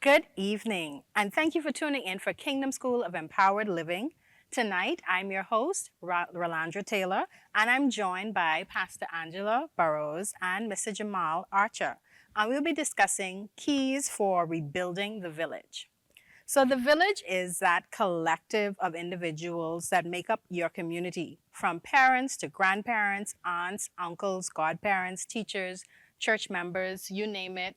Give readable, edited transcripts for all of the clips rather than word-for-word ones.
Good evening, and thank you for tuning in for Kingdom School of Empowered Living. Tonight, I'm your host, Ralandra Taylor, and I'm joined by Pastor Angela Burrows and Mr. Jamal Archer. And we'll be discussing keys for rebuilding the village. So, the village is that collective of individuals that make up your community, from parents to grandparents, aunts, uncles, godparents, teachers, church members, you name it,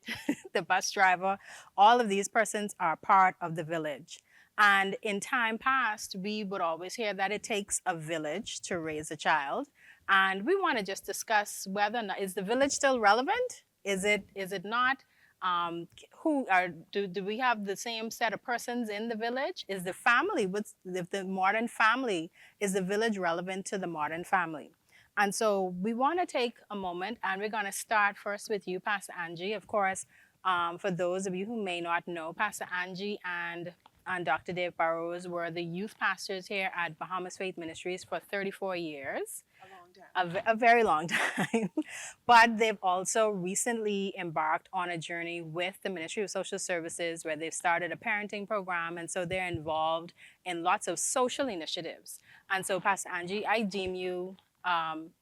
the bus driver. All of these persons are part of the village. And in time past, we would always hear that it takes a village to raise a child. And we want to just discuss whether or not is the village still relevant? Is it not? Who are do we have the same set of persons in the village? Is the family what's if the modern family is the village relevant to the modern family? And so we want to take a moment and we're going to start first with you, Pastor Angie. Of course, for those of you who may not know, Pastor Angie and Dr. Dave Burrows were the youth pastors here at Bahamas Faith Ministries for 34 years. A long time. A very long time. But they've also recently embarked on a journey with the Ministry of Social Services where they've started a parenting program. And so they're involved in lots of social initiatives. And so, Pastor Angie, I deem you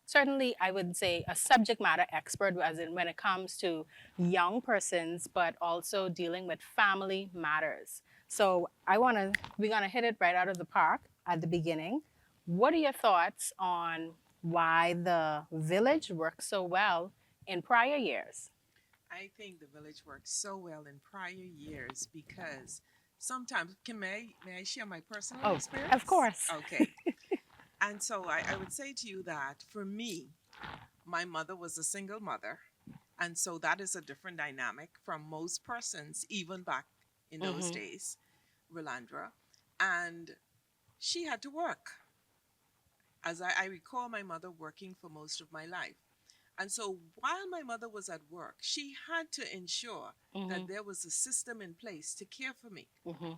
certainly, I would say, a subject matter expert as in when it comes to young persons, but also dealing with family matters. So we're gonna hit it right out of the park at the beginning. What are your thoughts on why the village worked so well in prior years? I think the village worked so well in prior years because sometimes may I share my personal Oh, of experience? course. Okay. And so I would say to you that for me, my mother was a single mother. And so that is a different dynamic from most persons, even back in those Mm-hmm. days, Rolandra. And she had to work. As I recall my mother working for most of my life. And so while my mother was at work, she had to ensure Mm-hmm. that there was a system in place to care for me. Mm-hmm.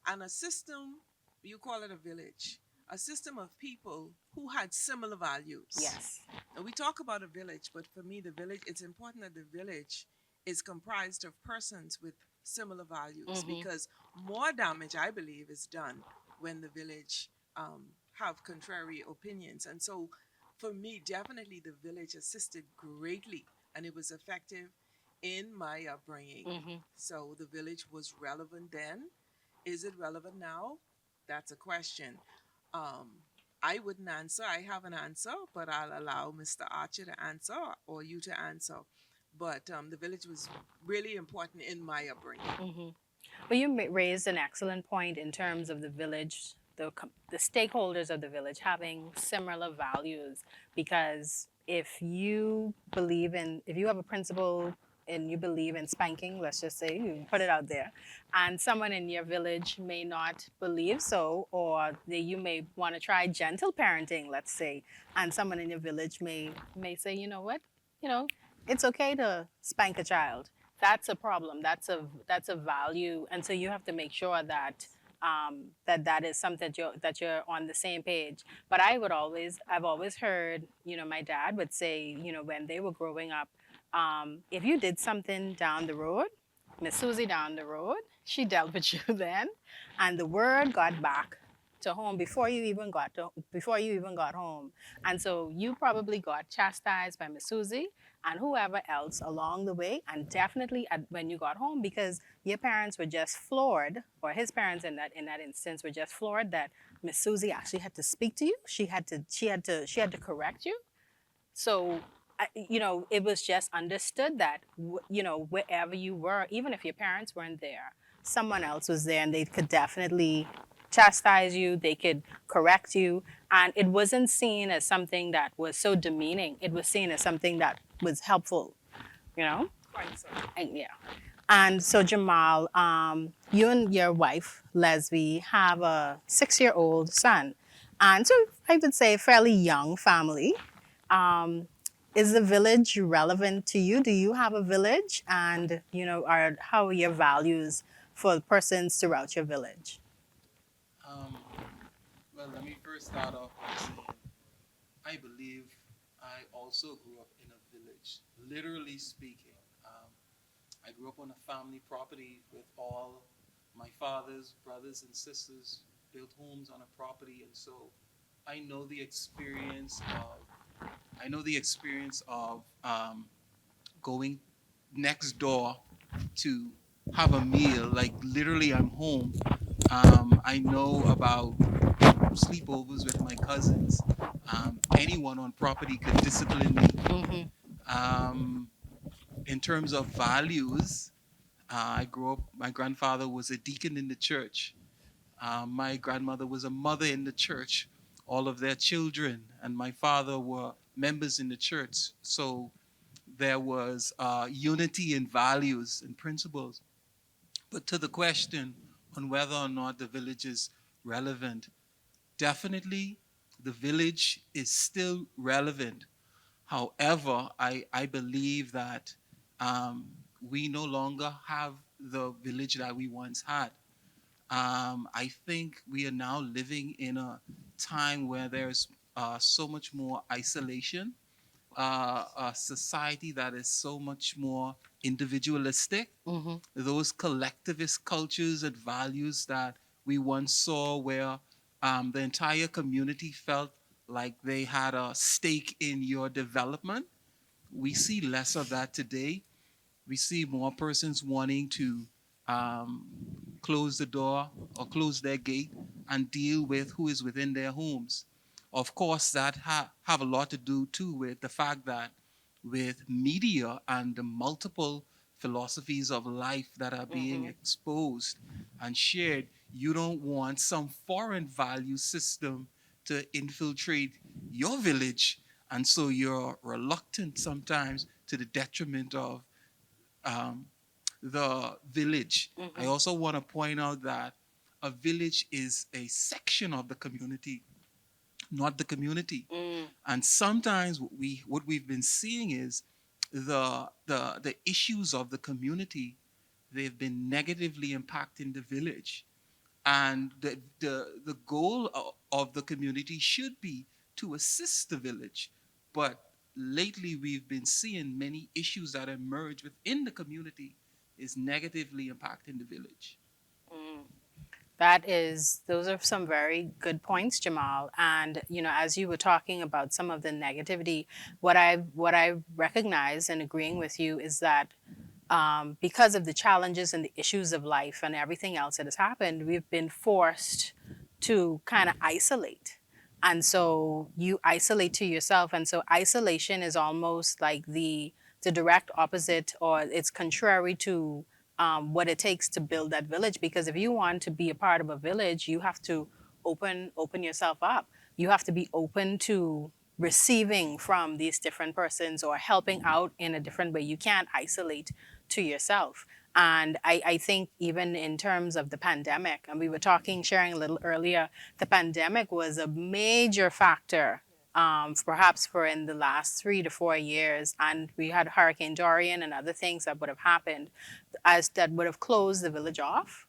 And a system, you call it a village, a system of people who had similar values. Yes. Now, we talk about a village, but for me, the village, it's important that the village is comprised of persons with similar values Mm-hmm. because more damage, I believe, is done when the village have contrary opinions. And so, for me, definitely the village assisted greatly and it was effective in my upbringing. Mm-hmm. So, the village was relevant then. Is it relevant now? That's a question. Um, I wouldn't answer. I have an answer, but I'll allow Mr. Archer to answer or you to answer. But the village was really important in my upbringing. Mm-hmm. Well, you raised an excellent point in terms of the village, the stakeholders of the village having similar values. Because if you have a principle and you believe in spanking, let's just say, you put it out there, and someone in your village may not believe so, or you may want to try gentle parenting, let's say, and someone in your village may say, you know what, you know, it's okay to spank a child. That's a problem. That's a value, and so you have to make sure that that is something that you're on the same page. But I've always heard, my dad would say, when they were growing up, if you did something down the road, Miss Susie down the road, she dealt with you then, and the word got back to home before you even got home. And so you probably got chastised by Miss Susie and whoever else along the way, and definitely when you got home, because your parents were just floored, or his parents in that instance were just floored that Miss Susie actually had to speak to you. She had to correct you. So, it was just understood that, wherever you were, even if your parents weren't there, someone else was there and they could definitely chastise you, they could correct you. And it wasn't seen as something that was so demeaning, it was seen as something that was helpful, you know? Quite so. And yeah. And so, Jamal, you and your wife, Leslie, have a 6-year-old son. And so, I would say, fairly young family. Um, is the village relevant to you? Do you have a village? And, how are your values for persons throughout your village? Um, well, let me first start off by saying I believe I also grew up in a village, literally speaking. I grew up on a family property with all my father's brothers and sisters built homes on a property, and so I know the experience of going next door to have a meal. Like literally, I'm home. I know about sleepovers with my cousins. Anyone on property could discipline me. Mm-hmm. Um, in terms of values, I grew up. My grandfather was a deacon in the church. My grandmother was a mother in the church. All of their children and my father were members in the church. So there was unity in values and principles. But to the question on whether or not the village is relevant, definitely the village is still relevant. However, I believe that um, we no longer have the village that we once had. I think we are now living in a time where there's so much more isolation, a society that is so much more individualistic. Mm-hmm. Those collectivist cultures and values that we once saw, where the entire community felt like they had a stake in your development, we see less of that today. We see more persons wanting to um, close the door or close their gate and deal with who is within their homes. Of course, that have a lot to do too with the fact that with media and the multiple philosophies of life that are being Mm-hmm. exposed and shared, you don't want some foreign value system to infiltrate your village. And so you're reluctant sometimes to the detriment of um, the village. I Mm-hmm. also want to point out that a village is a section of the community, not the community. Mm. And sometimes what we've been seeing is the issues of the community, they've been negatively impacting the village. And the goal of the community should be to assist the village. But lately, we've been seeing many issues that emerge within the community is negatively impacting the village. Mm. Those are some very good points, Jamal. And as you were talking about some of the negativity, what I recognize and agreeing with you is that because of the challenges and the issues of life and everything else that has happened, we've been forced to kind of isolate. And so you isolate to yourself. And so isolation is almost like the direct opposite, or it's contrary to what it takes to build that village. Because if you want to be a part of a village, you have to open yourself up. You have to be open to receiving from these different persons or helping out in a different way. You can't isolate to yourself. And I think even in terms of the pandemic, and we were talking, sharing a little earlier, the pandemic was a major factor, perhaps for in the last 3 to 4 years. And we had Hurricane Dorian and other things that would have happened as that would have closed the village off,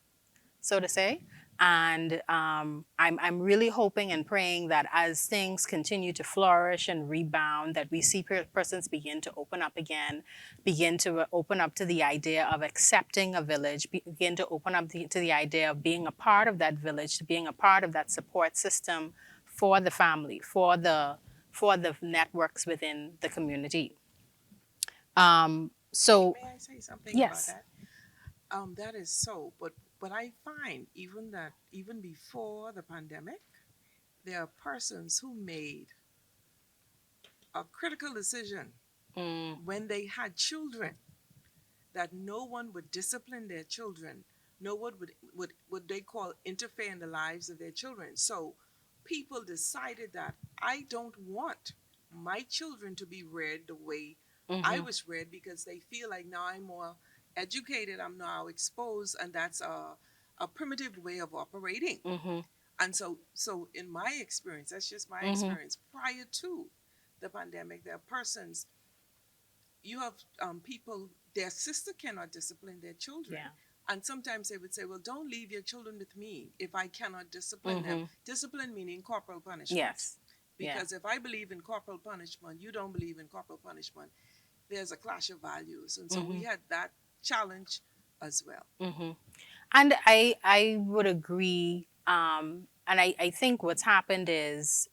so to say. And I'm really hoping and praying that as things continue to flourish and rebound, that we see persons begin to open up again, begin to open up to the idea of accepting a village, begin to open up to the idea of being a part of that village, to being a part of that support system for the family, for the networks within the community. So May I say something about yes. that? That is so, but I find even that even before the pandemic, there are persons who made a critical decision Mm, when they had children that no one would discipline their children. No one would what they call interfere in the lives of their children. So people decided that I don't want my children to be reared the way I mm-hmm, was reared, because they feel like now I'm more educated, I'm now exposed, and that's a primitive way of operating. mm-hmm, And so in my experience, that's just my mm-hmm. experience, prior to the pandemic, there are persons, you have people, their sister cannot discipline their children. Yeah. And sometimes they would say, well, don't leave your children with me if I cannot discipline them. Mm-hmm. Discipline meaning corporal punishment. Yes. Yeah. Because if I believe in corporal punishment, you don't believe in corporal punishment, there's a clash of values. And so Mm-hmm. we had that challenge as well. Hmm. And I would agree. And I think what's happened is,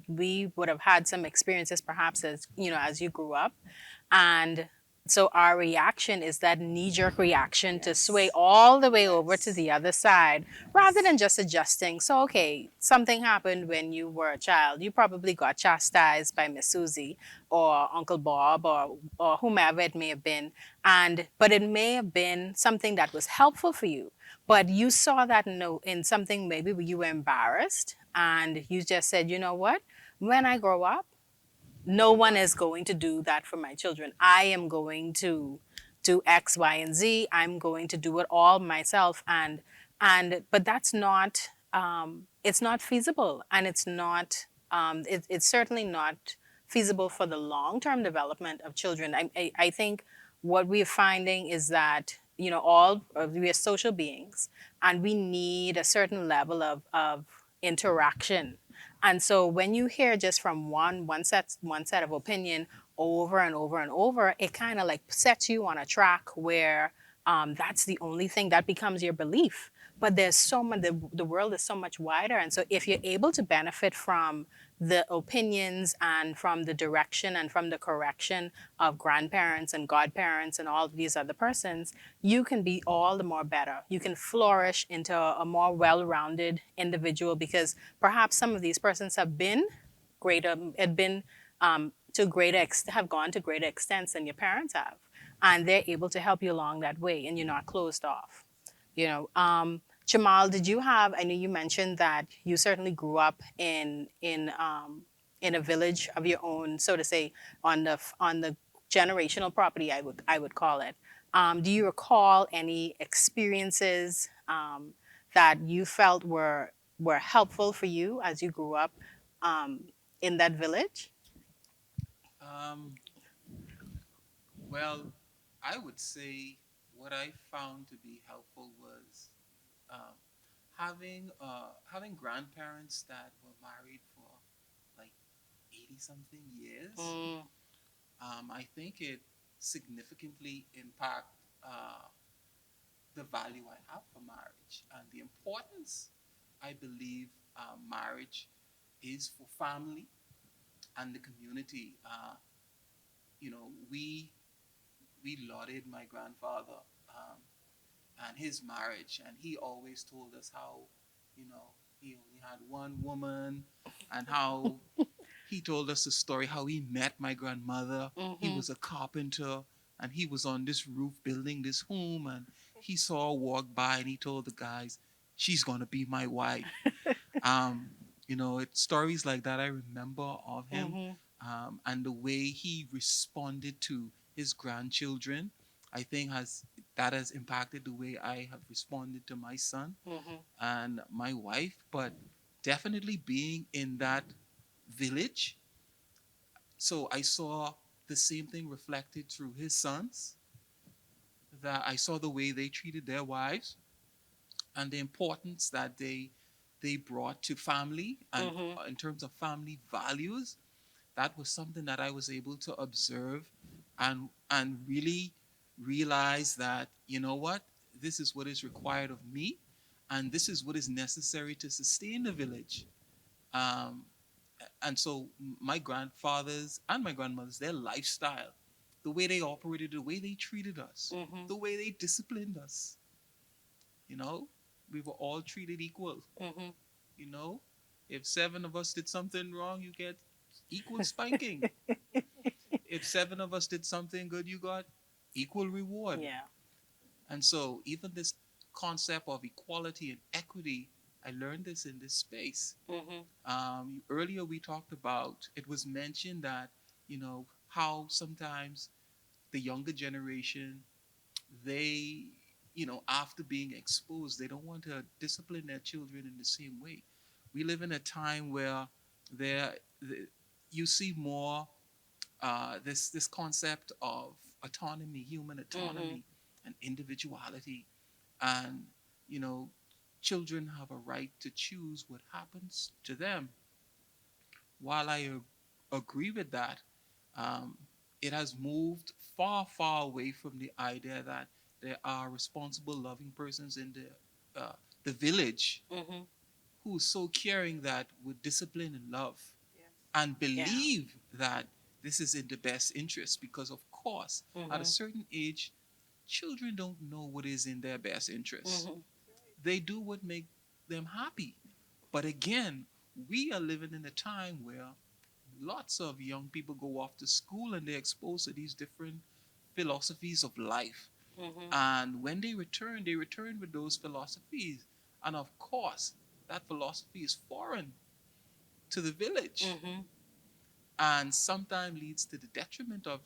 we would have had some experiences perhaps as, as you grew up. And so our reaction is that knee jerk reaction to sway Yes. all the way over to Yes. the other side rather Yes. than just adjusting. So, okay, something happened when you were a child. You probably got chastised by Miss Susie or Uncle Bob or whomever it may have been. But it may have been something that was helpful for you. But you saw that note in something maybe you were embarrassed and you just said, you know what? When I grow up, no one is going to do that for my children. I am going to do X, Y, and Z. I'm going to do it all myself. But that's not, it's not feasible. And it's certainly not feasible for the long-term development of children. I think what we're finding is that, we are social beings and we need a certain level of interaction. And so when you hear just from one set of opinion over and over and over, it kind of like sets you on a track where that's the only thing that becomes your belief. But there's so much. The world is so much wider, and so if you're able to benefit from the opinions and from the direction and from the correction of grandparents and godparents and all of these other persons, you can be all the more better. You can flourish into a more well-rounded individual because perhaps some of these persons had been have gone to greater extents than your parents have, and they're able to help you along that way, and you're not closed off. Jamal, did you have? I know you mentioned that you certainly grew up in a village of your own, so to say, on the generational property. I would call it. Do you recall any experiences that you felt were helpful for you as you grew up um, in that village? Um, well, I would say what I found to be helpful was um, having grandparents that were married for like 80 something years. Mm, I think it significantly impact the value I have for marriage and the importance I believe marriage is for family and the community. We lauded my grandfather and his marriage, and he always told us how, he only had one woman, and how he told us a story how he met my grandmother. He mm-hmm. was a carpenter, and he was on this roof building this home, and he saw her walk by, and he told the guys, "She's gonna be my wife." Um, it's stories like that I remember of him, Mm-hmm. and the way he responded to his grandchildren. I think has impacted the way I have responded to my son Mm-hmm. and my wife. But definitely being in that village, so I saw the same thing reflected through his sons. That I saw the way they treated their wives and the importance that they brought to family and Mm-hmm. in terms of family values. That was something that I was able to observe and really realize that, you know what, this is what is required of me, and this is what is necessary to sustain the village. Um, and so my grandfathers and my grandmothers, their lifestyle, the way they operated, the way they treated us, Mm-hmm. the way they disciplined us, you know, we were all treated equal. Mm-hmm. You know, if seven of us did something wrong, you get equal spanking. If seven of us did something good, you got equal reward. Yeah. And so, even this concept of equality and equity, I learned this in this space. Mm-hmm. Earlier, we talked about it was mentioned that, how sometimes the younger generation, they, after being exposed, they don't want to discipline their children in the same way. We live in a time where there, you see more this concept of autonomy, human Mm-hmm. autonomy, and individuality, and you know, children have a right to choose what happens to them. While I agree with that, um, it has moved far, far away from the idea that there are responsible, loving persons in the village Mm-hmm. who's so caring that would discipline and love Yes. and Yeah. believe that this is in the best interest. Because, of course, at a Mm-hmm. certain age, children don't know what is in their best interest. Mm-hmm. Right. They do what makes them happy. But again, we are living in a time where lots of young people go off to school and they're exposed to these different philosophies of life. Mm-hmm. And when they return with those philosophies. And of course, that philosophy is foreign to the village Mm-hmm. and sometimes leads to the detriment of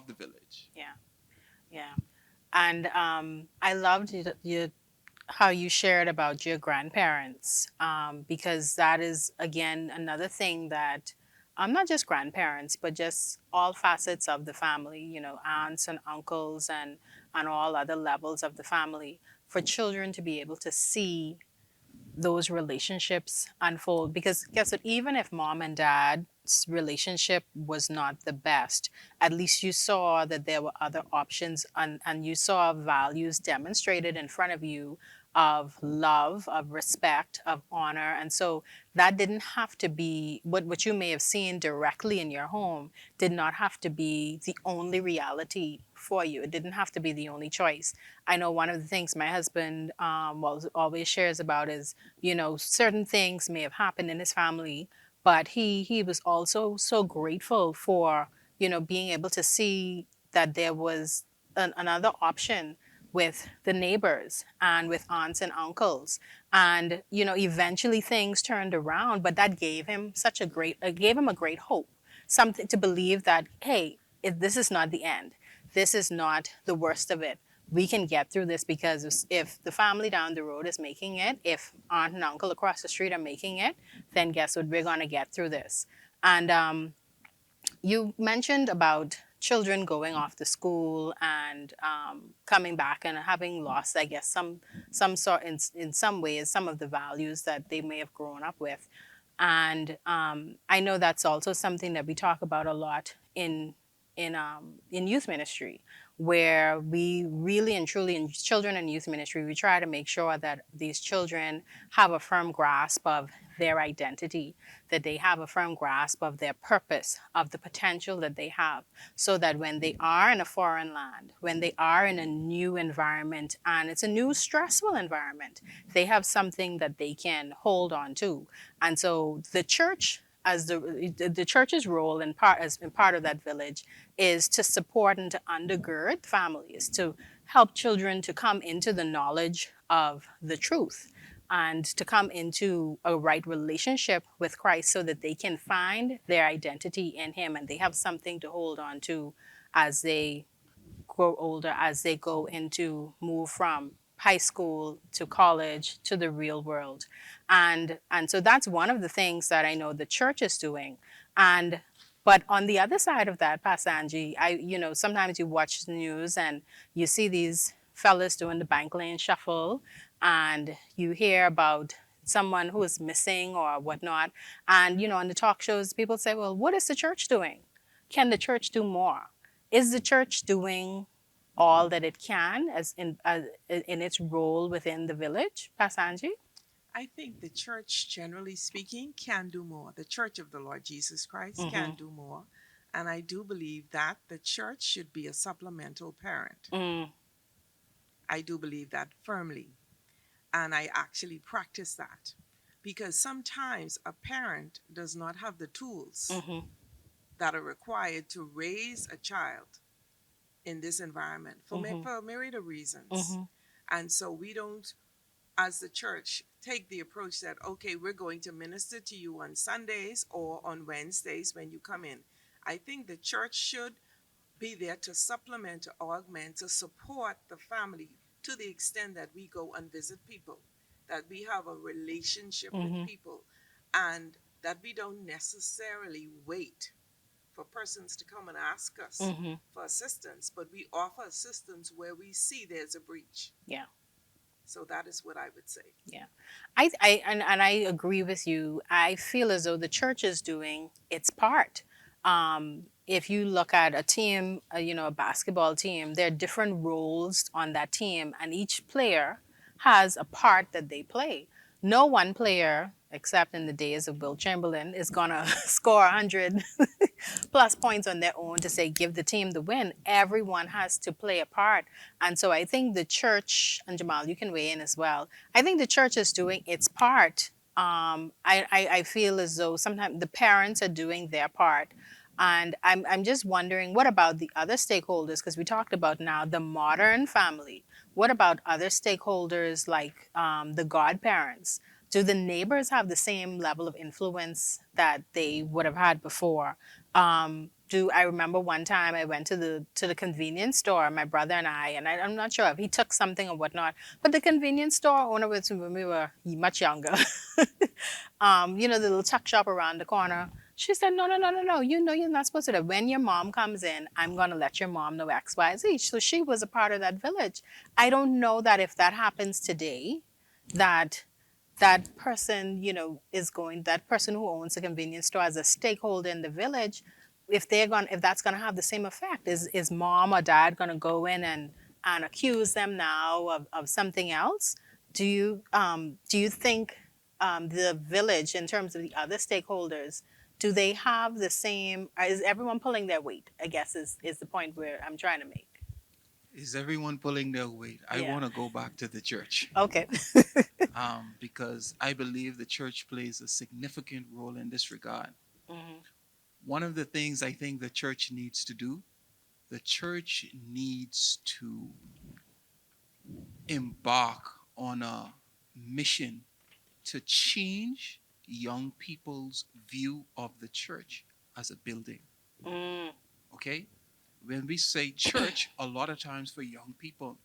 the village. Yeah. Yeah. And I loved how you shared about your grandparents, because that is again another thing that, not just grandparents but just all facets of the family, aunts and uncles and all other levels of the family, for children to be able to see those relationships unfold. Because guess what, even if mom and dad's relationship was not the best, at least you saw that there were other options, and you saw values demonstrated in front of you, of love, of respect, of honor. And so that didn't have to be what you may have seen directly in your home, did not have to be the only reality for you. It didn't have to be the only choice. I know one of the things my husband, always shares about is, certain things may have happened in his family, but he was also so grateful for, being able to see that there was another option with the neighbors and with aunts and uncles. And, eventually things turned around, but that gave him gave him a great hope, something to believe that, hey, this is not the end. This is not the worst of it. We can get through this, because if the family down the road is making it, if aunt and uncle across the street are making it, then guess what? We're going to get through this. And you mentioned about children going off to school and coming back and having lost, I guess, some sort, in some ways, some of the values that they may have grown up with. And I know that's also something that we talk about a lot in youth ministry, where we really and truly, in children and youth ministry, we try to make sure that these children have a firm grasp of their identity, that they have a firm grasp of their purpose, of the potential that they have, so that when they are in a foreign land, when they are in a new environment, and it's a new stressful environment, they have something that they can hold on to. And so the church, as the church's role in part of that village, is to support and to undergird families, to help children to come into the knowledge of the truth, and to come into a right relationship with Christ, so that they can find their identity in him, and they have something to hold on to as they grow older, as they go into move from high school to college to the real world. And so that's one of the things that I know the church is doing. And but on the other side of that, Pastor Angie, sometimes you watch the news and you see these fellas doing the bank lane shuffle, and you hear about someone who is missing or whatnot. And on the talk shows, people say, well, what is the church doing? Can the church do more? Is the church doing all that it can in its role within the village, Pastor Angie? I think the church, generally speaking, can do more. The church of the Lord Jesus Christ Mm-hmm. can do more. And I do believe that the church should be a supplemental parent. Mm, I do believe that firmly. And I actually practice that. Because sometimes a parent does not have the tools mm-hmm. that are required to raise a child in this environment Mm-hmm. for a myriad of reasons. Mm-hmm. And so we don't, as the church, take the approach that, okay, we're going to minister to you on Sundays or on Wednesdays when you come in. I think the church should be there to supplement, to augment, to support the family to the extent that we go and visit people, that we have a relationship with Mm-hmm. people, and that we don't necessarily wait for persons to come and ask us Mm-hmm. for assistance, but we offer assistance where we see there's a breach. Yeah. So that is what I would say. Yeah. And I agree with you. I feel as though the church is doing its part. If you look at a team, a basketball team, there are different roles on that team, and each player has a part that they play. No one player, except in the days of Bill Chamberlain, is gonna score 100 plus points on their own to say give the team the win. Everyone has to play a part, and so I think the church, and Jamal, you can weigh in as well. I think the church is doing its part. I feel as though sometimes the parents are doing their part. And I'm just wondering, what about the other stakeholders? Because we talked about now the modern family. What about other stakeholders like the godparents? Do the neighbors have the same level of influence that they would have had before? Do I remember one time I went to the convenience store, my brother and I'm not sure if he took something or whatnot, but the convenience store owner was when we were much younger. The little tuck shop around the corner. She said, no, no, no, no, no. You know you're not supposed to do that. When your mom comes in, I'm going to let your mom know X, Y, Z. So she was a part of that village. I don't know that if that happens today, that that person, that person who owns the convenience store as a stakeholder in the village, if that's gonna have the same effect. Is mom or dad gonna go in and accuse them now of something else? Do you think the village, in terms of the other stakeholders, do they have the same? Is everyone pulling their weight? I guess is the point where I'm trying to make. Is everyone pulling their weight? I Yeah. want to go back to the church Okay. because I believe the church plays a significant role in this regard. Mhm. One of the things I think the church needs to do, the church needs to embark on a mission to change young people's view of the church as a building. Mm, Okay? When we say church, a lot of times for young people,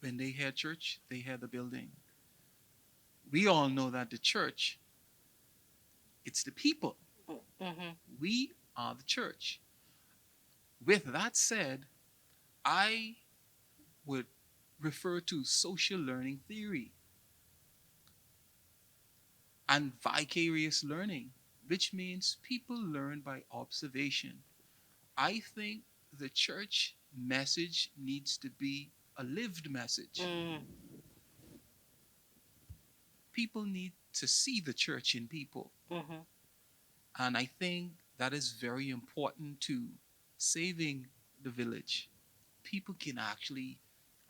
when they hear church, they hear the building. We all know that the church, it's the people. mhm. We are the church. With that said, I would refer to social learning theory and vicarious learning, which means people learn by observation. I think the church message needs to be a lived message. Mm, People need to see the church in people. mhm. And I think that is very important to saving the village. People can actually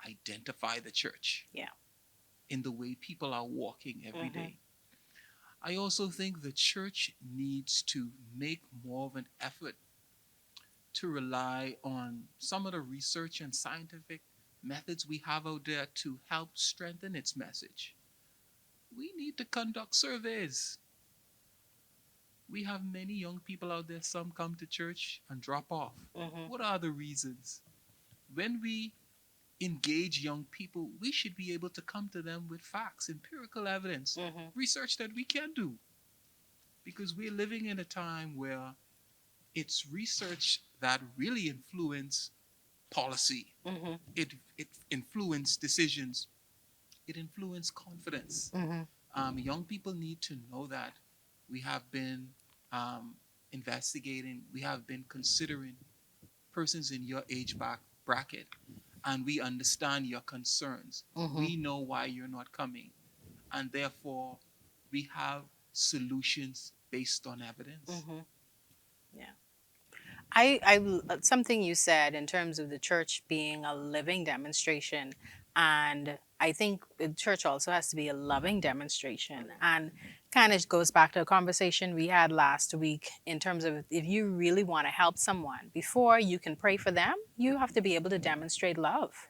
identify the church Yeah. in the way people are walking every Mhm. day. I also think the church needs to make more of an effort to rely on some of the research and scientific methods we have out there to help strengthen its message. We need to conduct surveys. We have many young people out there, some come to church and drop off. Mhm. What are the reasons? When we engage young people, we should be able to come to them with facts, empirical evidence, Mhm. research that we can do. Because we're living in a time where it's research that really influence policy. Mhm. It influence decisions. It influence confidence. Mhm. Young people need to know that we have been um, investigating, we have been considering persons in your age bracket, and we understand your concerns. Mhm. We know why you're not coming, and therefore we have solutions based on evidence. Mhm. Yeah. Something you said in terms of the church being a living demonstration, and I think the church also has to be a loving demonstration, and kind of goes back to a conversation we had last week in terms of if you really want to help someone, before you can pray for them, you have to be able to demonstrate love.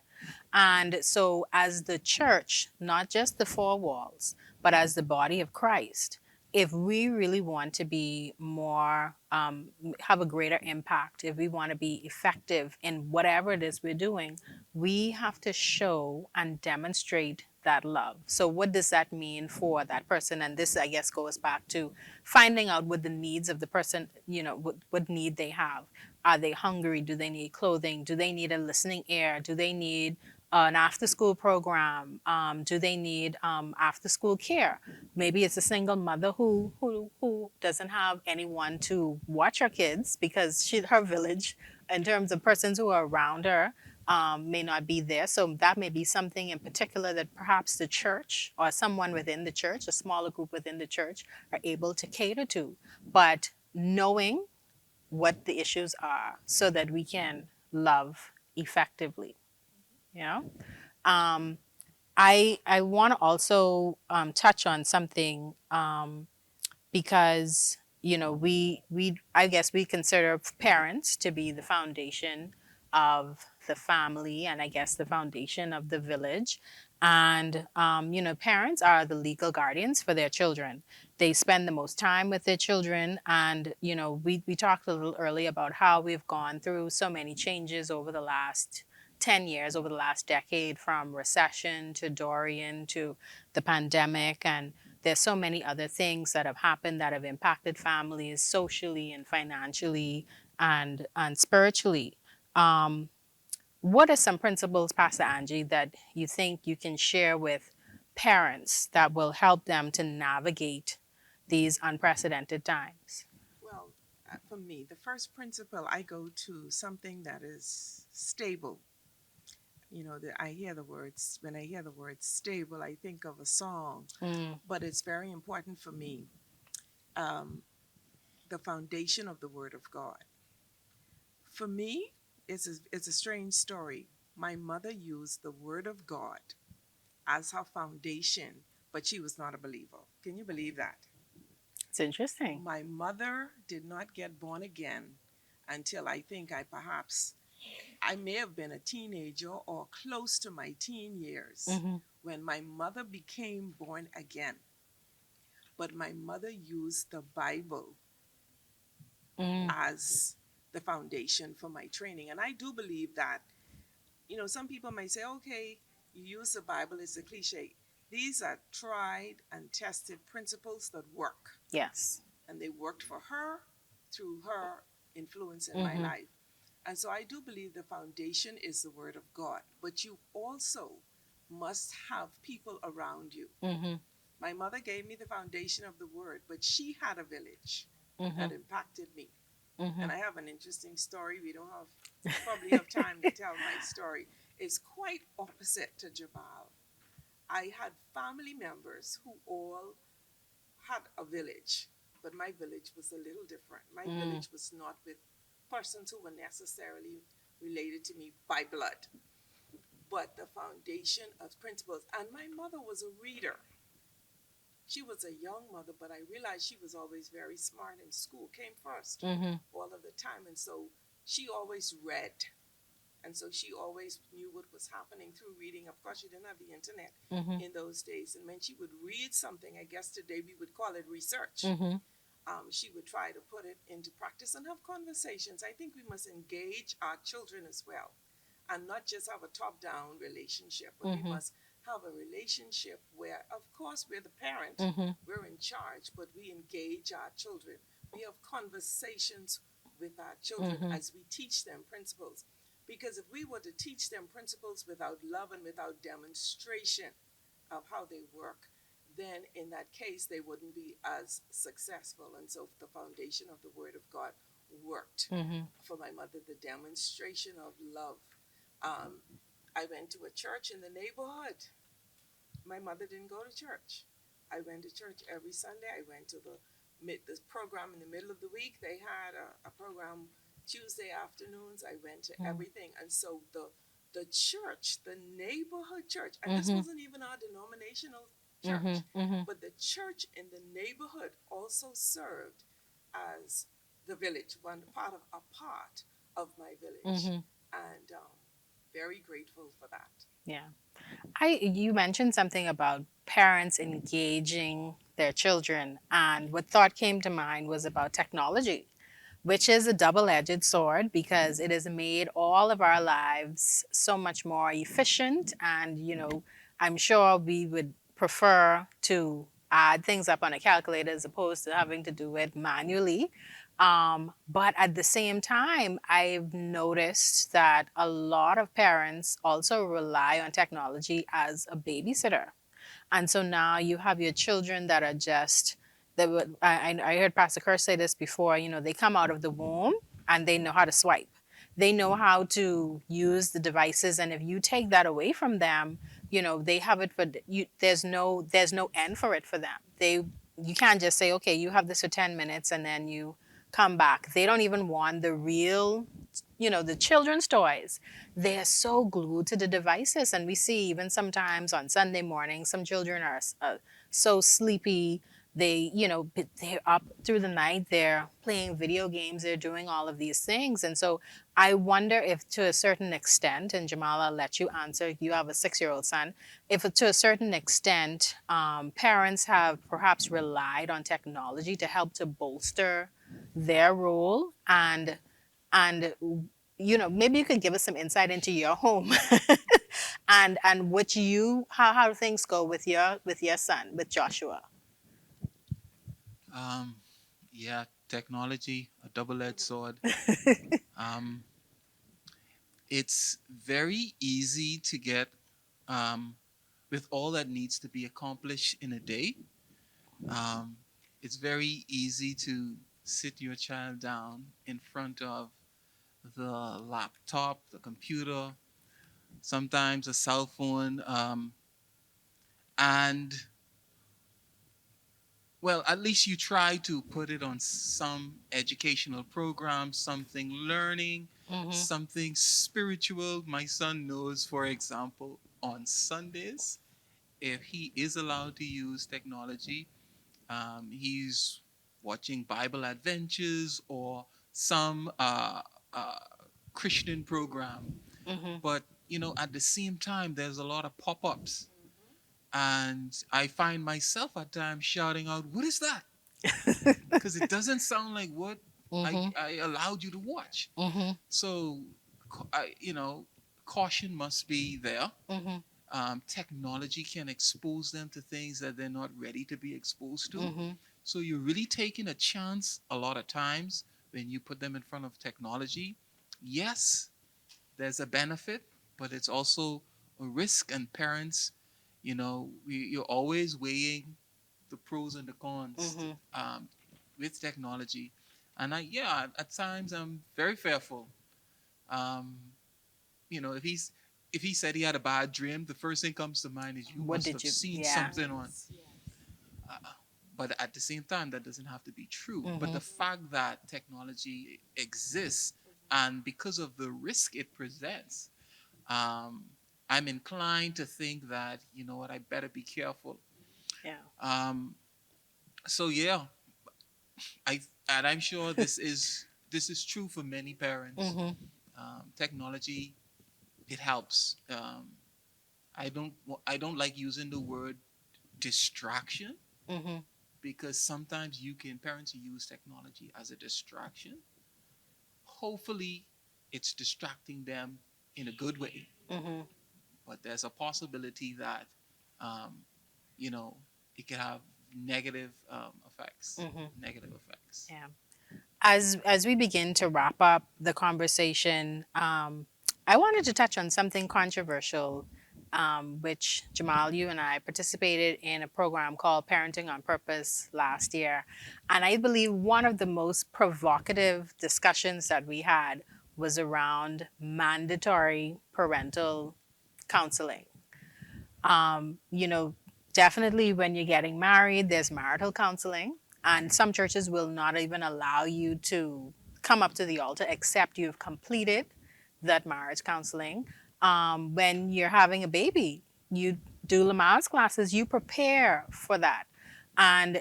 And so, as the church, not just the four walls, but as the body of Christ, if we really want to be more, have a greater impact, if we want to be effective in whatever it is we're doing, we have to show and demonstrate that love. So, what does that mean for that person? And this, I guess, goes back to finding out what the needs of the person, what need they have. Are they hungry? Do they need clothing? Do they need a listening ear? Do they need an after school program? Do they need after school care? Maybe it's a single mother who doesn't have anyone to watch her kids because her village, in terms of persons who are around her, may not be there. So that may be something in particular that perhaps the church or someone within the church, a smaller group within the church, are able to cater to. But knowing what the issues are so that we can love effectively, you know? Um, I want to also touch on something because we I guess we consider parents to be the foundation of the family, and I guess the foundation of the village. And parents are the legal guardians for their children. They spend the most time with their children, and we talked a little earlier about how we've gone through so many changes over the last 10 years, over the last decade, from recession to Dorian to the pandemic. And there's so many other things that have happened that have impacted families socially and financially and spiritually. Um, what are some principles, Pastor Angie, that you think you can share with parents that will help them to navigate these unprecedented times? Well, for me, the first principle, I go to something that is stable. I hear the words, when I hear the word stable, I think of a song, Mm, but it's very important for me. Um, the foundation of the Word of God. For me, it's a strange story. My mother used the Word of God as her foundation, but she was not a believer. Can you believe that? it's interesting. My mother did not get born again until I think I may have been a teenager or close to my teen years Hmm. when my mother became born again. But my mother used the Bible Mm, as the foundation for my training. And I do believe that, some people may say, okay, you use the Bible, it's a cliche. These are tried and tested principles that work. yes. And they worked for her through her influence in my Hmm. life. And so I do believe the foundation is the Word of God. But you also must have people around you. Hmm. My mother gave me the foundation of the Word, but she had a village Hmm. that impacted me. Hmm. And I have an interesting story. We don't have probably have time to tell my story. It's quite opposite to Jabal. I had family members who all had a village, but my village was a little different. My Mm, village was not with persons who were necessarily related to me by blood, but the foundation of principles. And my mother was a reader. She was a young mother, but I realized she was always very smart, and school came first hmm. all of the time. And so she always read. And so she always knew what was happening through reading. Of course, she didn't have the internet Hmm. in those days. And when she would read something, I guess today we would call it research, Hmm. she would try to put it into practice and have conversations. I think we must engage our children as well and not just have a top down relationship, but we Hmm. must have a relationship where, of course, we're the parent, Hmm. we're in charge, but we engage our children. We have conversations with our children Hmm. as we teach them principles. Because if we were to teach them principles without love and without demonstration of how they work, then in that case they wouldn't be as successful. And so the foundation of the Word of God worked Hmm. for my mother, the demonstration of love. Um, I went to a church in the neighborhood. My mother didn't go to church. I went to church every Sunday. I went to this program in the middle of the week. They had a program Tuesday afternoons. I went to everything, and so the church, the neighborhood church, and this Hmm. wasn't even our denominational Hmm. church, Hmm. but the church in the neighborhood also served as the village, one part of my village, Hmm. and very grateful for that. Yeah. You mentioned something about parents engaging their children, and what thought came to mind was about technology, which is a double-edged sword because it has made all of our lives so much more efficient. And I'm sure we would prefer to add things up on a calculator as opposed to having to do it manually. But at the same time, I've noticed that a lot of parents also rely on technology as a babysitter. And so now you have your children that are just, I heard Pastor Kerr say this before, they come out of the womb and they know how to swipe. They know how to use the devices. And if you take that away from them, they have it for you. There's no end for it for them. You can't just say, okay, you have this for 10 minutes and then you come back. They don't even want the real, the children's toys. They're so glued to the devices. And we see even sometimes on Sunday morning, some children are so sleepy. They're up through the night, they're playing video games, they're doing all of these things. And so I wonder if to a certain extent, and Jamal, I'll let you answer, you have a 6-year-old son, if to a certain extent, parents have perhaps relied on technology to help to bolster their role, and maybe you could give us some insight into your home and what how things go with your son, with Joshua. Um, yeah, technology, a double-edged sword. Um, it's very easy to get um, with all that needs to be accomplished in a day. Um, it's very easy to sit your child down in front of the laptop, the computer, sometimes a cell phone, and well, at least you try to put it on some educational program, something learning, Mm-hmm. something spiritual. My son knows, for example, on Sundays, if he is allowed to use technology, he's watching Bible Adventures or some uh, Christian program. Mm-hmm. But, at the same time, there's a lot of pop ups. And I find myself at times shouting out, "What is that?" Because it doesn't sound like what Mm-hmm. I allowed you to watch. Mm-hmm. So, caution must be there. Mm-hmm. Technology can expose them to things that they're not ready to be exposed to. Mm-hmm. So you're really taking a chance a lot of times when you put them in front of technology. Yes, there's a benefit, but it's also a risk. And parents, you're always weighing the pros and the cons Mm-hmm. with technology. And yeah, at times I'm very fearful. Um, if he said he had a bad dream, the first thing comes to mind is you What must did have you? seen Yeah. something on. Uh, but at the same time, that doesn't have to be true. But Mm-hmm. the fact that technology exists and because of the risk it presents, um, I'm inclined to think that you know what, I better be careful. Yeah. Um, so yeah, I'm sure this is true for many parents. Mm-hmm. Technology, it helps. I don't like using the word distraction Mm-hmm. because sometimes parents use technology as a distraction. Hopefully, it's distracting them in a good way, Mm-hmm. but there's a possibility that um, you know it can have negative effects. Mm-hmm. Negative effects. Yeah. As we begin to wrap up the conversation, I wanted to touch on something controversial, which Jamal, you and I participated in a program called Parenting on Purpose last year, and I believe one of the most provocative discussions that we had was around mandatory parental counseling. Um, you know, Definitely when you're getting married, there's marital counseling, and some churches will not even allow you to come up to the altar except you've completed that marriage counseling. When you're having a baby, you do Lamaze classes, you prepare for that. And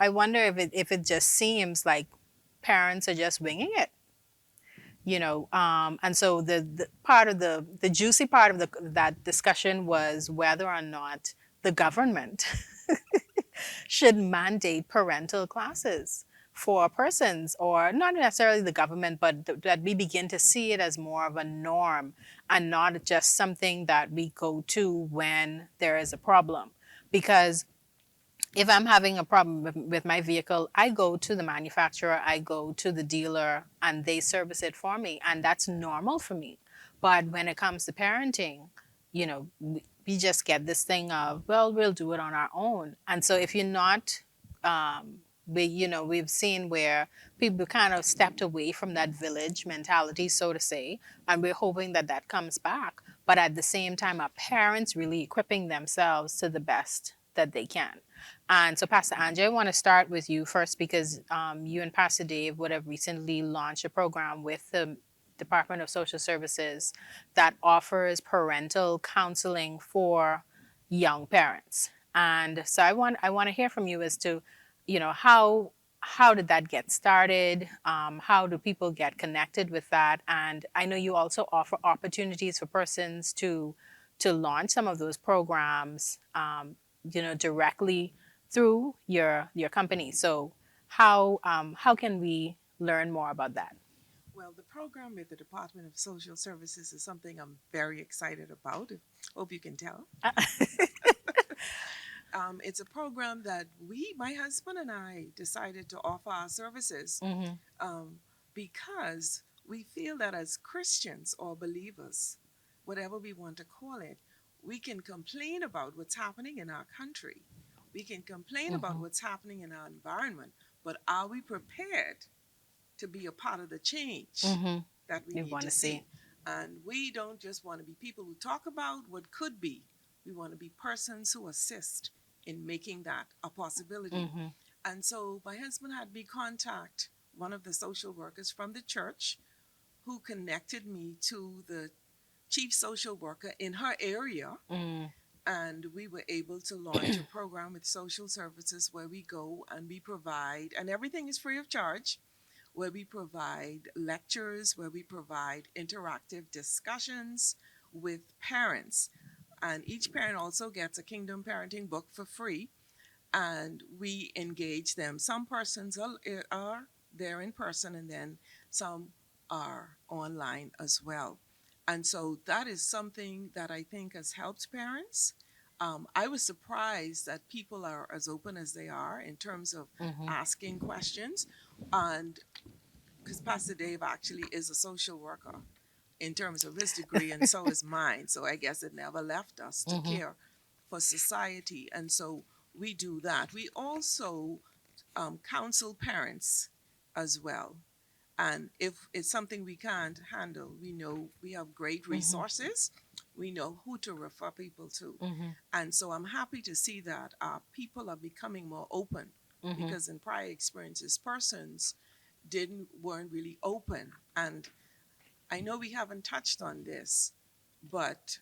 I wonder if it just seems like parents are just winging it, and so the part of the juicy part of that discussion was whether or not the government should mandate parental classes for persons, or not necessarily the government, but that we begin to see it as more of a norm and not just something that we go to when there is a problem. Because if I'm having a problem with my vehicle, I go to the manufacturer, I go to the dealer, and they service it for me. And that's normal for me. But when it comes to parenting, we just get this thing of, well, we'll do it on our own. And so if you're not, we've seen where people kind of stepped away from that village mentality, so to say, and we're hoping that that comes back. But at the same time, our parents really equipping themselves to the best that they can. And so, Pastor Angie, I want to start with you first because you and Pastor Dave would have recently launched a program with the Department of Social Services that offers parental counseling for young parents. And so, I want to hear from you as to, how did that get started? How do people get connected with that? And I know you also offer opportunities for persons to launch some of those programs, directly through your company. So how can we learn more about that? Well, the program with the Department of Social Services is something I'm very excited about. Hope you can tell. It's a program that my husband and I, decided to offer our services Mm-hmm. um, because we feel that as Christians or believers, whatever we want to call it, we can complain about what's happening in our country. We can complain about Mm-hmm. what's happening in our environment, but are we prepared to be a part of the change Mm-hmm. that we We need want to to see. see? And we don't just want to be people who talk about what could be, we want to be persons who assist in making that a possibility. Mm-hmm. And so my husband had me contact one of the social workers from the church who connected me to the chief social worker in her area. Mm-hmm. And we were able to launch a program with social services where we go and we provide, and everything is free of charge, where we provide lectures, where we provide interactive discussions with parents. And each parent also gets a Kingdom Parenting book for free, and we engage them. Some persons are there in person, and then some are online as well. And so that is something that I think has helped parents. I was surprised that people are as open as they are in terms of Mm-hmm. asking questions. And because Pastor Dave actually is a social worker in terms of his degree, and so is mine. So I guess it never left us to Mm-hmm. care for society. And so we do that. We also counsel parents as well. And if it's something we can't handle, we know we have great Mm-hmm. resources. We know who to refer people to. Mm-hmm. And so I'm happy to see that people are becoming more open, Mm-hmm. because in prior experiences, persons weren't really open. And I know we haven't touched on this, but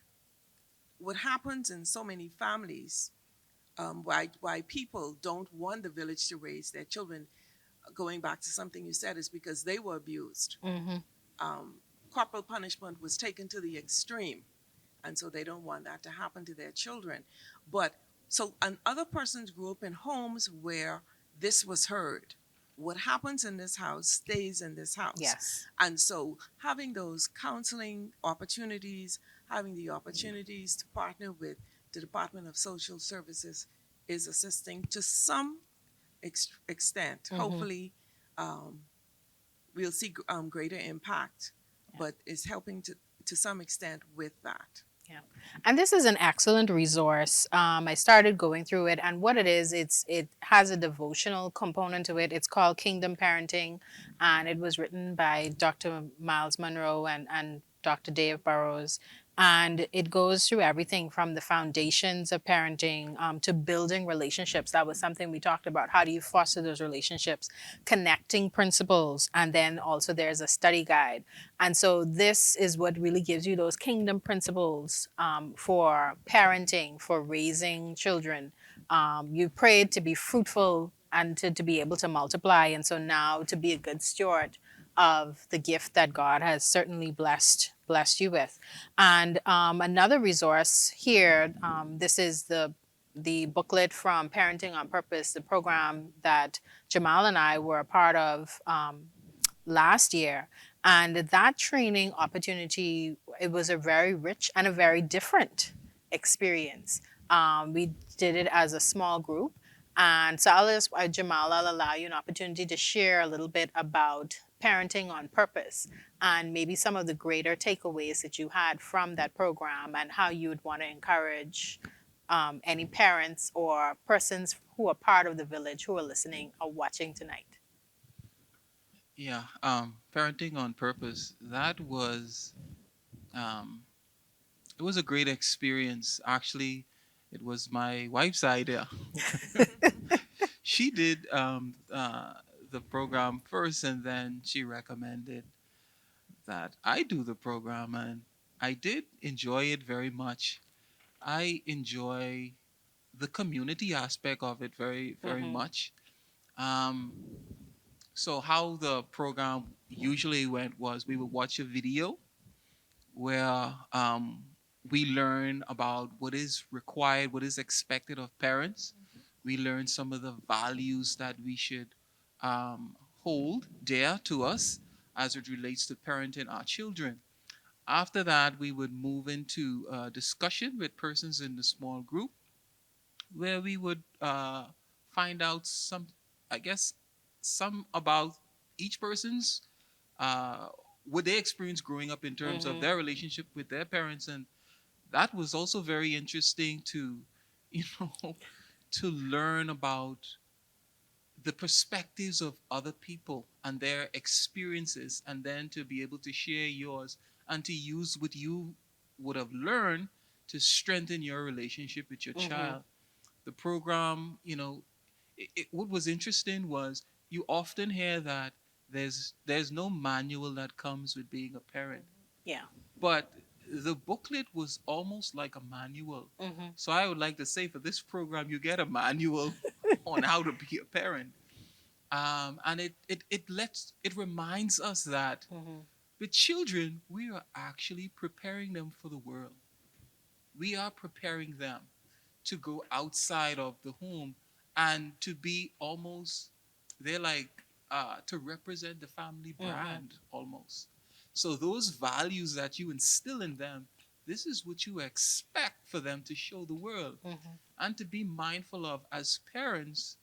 what happens in so many families, why people don't want the village to raise their children, going back to something you said, is because they were abused. Mm-hmm. Um, Corporal punishment was taken to the extreme, and so they don't want that to happen to their children. But so, and other persons grew up in homes where this was heard. What happens in this house stays in this house. Yes. And so, having those counseling opportunities, having the opportunities to partner with the Department of Social Services is assisting to some extent. Mm-hmm. Hopefully, um, we'll see greater impact, Yeah. but it's helping to some extent with that. Yeah. And this is an excellent resource. I started going through it, and what it is, it has a devotional component to it. It's called Kingdom Parenting, and it was written by Dr. Miles Monroe and Dr. Dave Burrows. And it goes through everything from the foundations of parenting to building relationships. That was something we talked about. How do you foster those relationships? Connecting principles. And then also there's a study guide. And so this is what really gives you those kingdom principles for parenting, for raising children. You prayed to be fruitful and to be able to multiply. And so now to be a good steward of the gift that God has certainly blessed you with. And another resource here, this is the booklet from Parenting on Purpose, the program that Jamal and I were a part of last year. And that training opportunity, it was a very rich and a very different experience. We did it as a small group, And so I'll just, Jamal, I'll allow you an opportunity to share a little bit about parenting on purpose and maybe some of the greater takeaways that you had from that program and how you would want to encourage any parents or persons who are part of the village who are listening or watching tonight. Yeah, parenting on purpose. That was um, it was a great experience. Actually, it was my wife's idea. She did the program first, and then she recommended that I do the program, and I did enjoy it very much. I enjoy the community aspect of it very, very Mm-hmm. much. Um, so how the program usually went was we would watch a video where we learn about what is required, what is expected of parents. We learn some of the values that we should um, hold dear to us as it relates to parenting our children. After that, we would move into a discussion with persons in the small group where we would find out some, I guess, some about each person's uh, what they experienced growing up in terms of Mm-hmm. their relationship with their parents, and that was also very interesting to, you know, to learn about the perspectives of other people and their experiences, and then to be able to share yours and to use what you would have learned to strengthen your relationship with your Mm-hmm. child. The program, what was interesting was you often hear that there's no manual that comes with being a parent, Yeah. but the booklet was almost like a manual. Mm-hmm. So I would like to say for this program, you get a manual on how to be a parent, and it reminds us that Mm-hmm. with children we are actually preparing them for the world. We are preparing them to go outside of the home and to be almost, they're like to represent the family Mm-hmm. brand almost. So those values that you instill in them, this is what you expect for them to show the world Mm-hmm. and to be mindful of. As parents,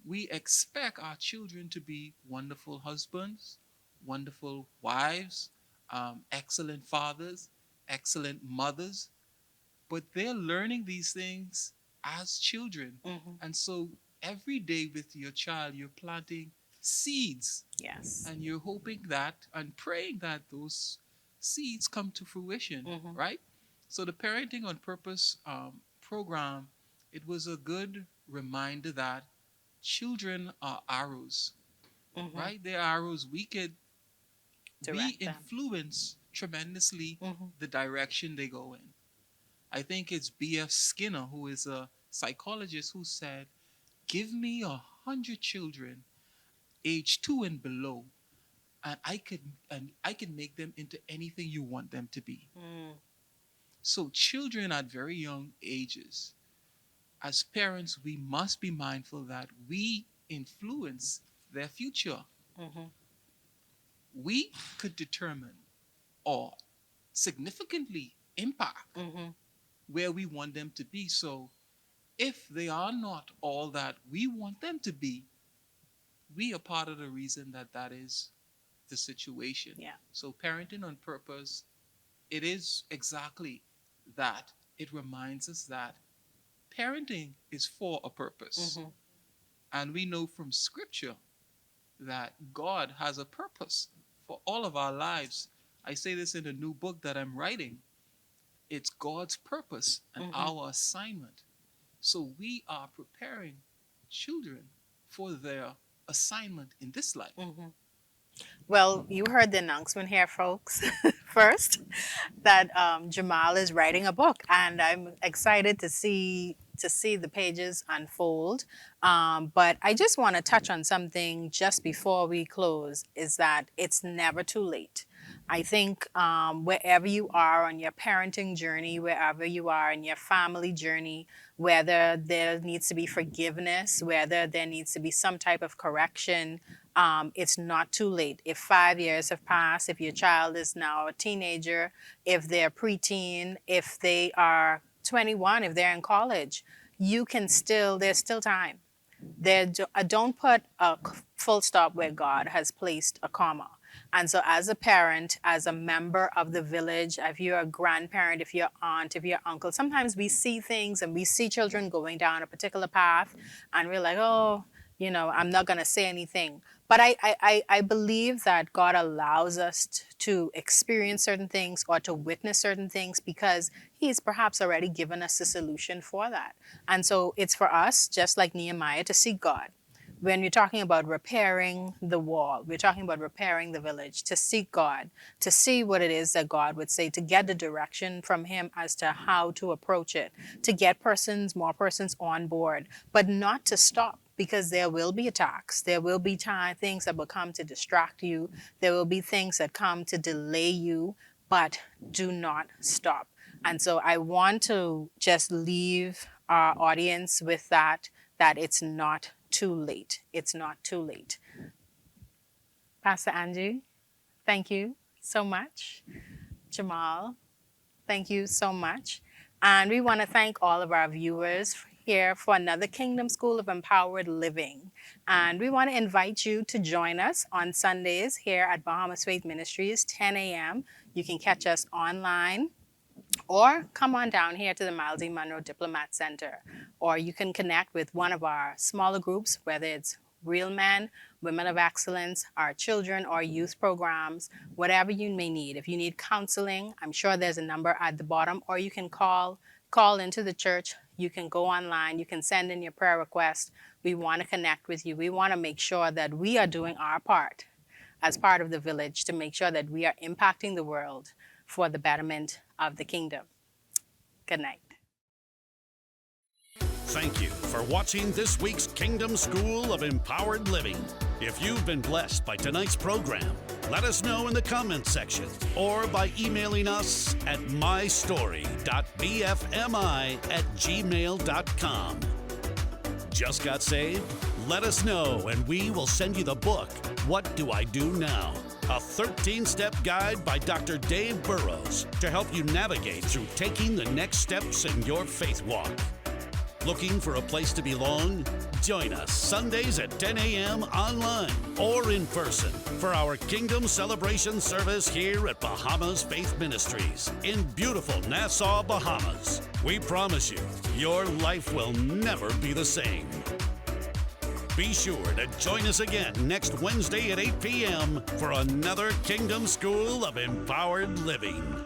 we expect our children to be wonderful husbands, wonderful wives, excellent fathers, excellent mothers, but they're learning these things as children. Mm-hmm. And so every day with your child, you're planting seeds Yes. and you're hoping that and praying that those seeds come to fruition, Mm-hmm. right? So the Parenting on Purpose program, it was a good reminder that children are arrows, Mm-hmm. right? They're arrows. We Direct them. influence tremendously Mm-hmm. the direction they go in. I think it's B.F. Skinner, who is a psychologist, who said, "Give me 100 children, age 2 and below, and I can make them into anything you want them to be." Mm-hmm. So children at very young ages, as parents, we must be mindful that we influence their future. Mm-hmm. We could determine or significantly impact Mm-hmm. where we want them to be. So if they are not all that we want them to be, we are part of the reason that that is the situation. Yeah. So, parenting on purpose, it is exactly that. It reminds us that parenting is for a purpose. Mm-hmm. And we know from scripture that God has a purpose for all of our lives. I say this in a new book that I'm writing. It's God's purpose and Mm-hmm. our assignment. So we are preparing children for their assignment in this life. Mm-hmm. Well, you heard the announcement here, folks, first, that Jamal is writing a book, and I'm excited to see the pages unfold. But I just want to touch on something just before we close: is that it's never too late. I think wherever you are on your parenting journey, wherever you are in your family journey, whether there needs to be forgiveness, whether there needs to be some type of correction, it's not too late. If 5 years have passed, if your child is now a teenager, if they're preteen, if they are 21, if they're in college, you can still, there's still time. Don't put a full stop where God has placed a comma. And so, as a parent, as a member of the village, if you're a grandparent, if you're aunt, if you're uncle, sometimes we see things and we see children going down a particular path, and we're like, oh, I'm not going to say anything. But I believe that God allows us to experience certain things or to witness certain things because He's perhaps already given us the solution for that. And so it's for us, just like Nehemiah, to seek God. When we're talking about repairing the wall, we're talking about repairing the village, to seek God, to see what it is that God would say, to get the direction from Him as to how to approach it, to get more persons on board, but not to stop, because there will be attacks. There will be things that will come to distract you. There will be things that come to delay you, but do not stop. And so I want to just leave our audience with that it's not too late. It's not too late. Pastor Angie, thank you so much. Jamal, thank you so much. And we want to thank all of our viewers here for another Kingdom School of Empowered Living. And we want to invite you to join us on Sundays here at Bahamas Faith Ministries, 10 a.m. You can catch us online, or come on down here to the Miles E. Monroe Diplomat Center. Or you can connect with one of our smaller groups, whether it's Real Men, Women of Excellence, our children or youth programs, whatever you may need. If you need counseling, I'm sure there's a number at the bottom, or you can call into the church. You can go online. You can send in your prayer request. We want to connect with you. We want to make sure that we are doing our part as part of the village to make sure that we are impacting the world for the betterment of the kingdom. Good night. Thank you for watching this week's Kingdom School of Empowered Living. If you've been blessed by tonight's program, let us know in the comments section or by emailing us at mystory.bfmi@gmail.com. Just got saved? Let us know and we will send you the book, What Do I Do Now? A 13-step guide by Dr. Dave Burrows to help you navigate through taking the next steps in your faith walk. Looking for a place to belong? Join us Sundays at 10 a.m. online or in person for our Kingdom Celebration service here at Bahamas Faith Ministries in beautiful Nassau, Bahamas. We promise you, your life will never be the same. Be sure to join us again next Wednesday at 8 p.m. for another Kingdom School of Empowered Living.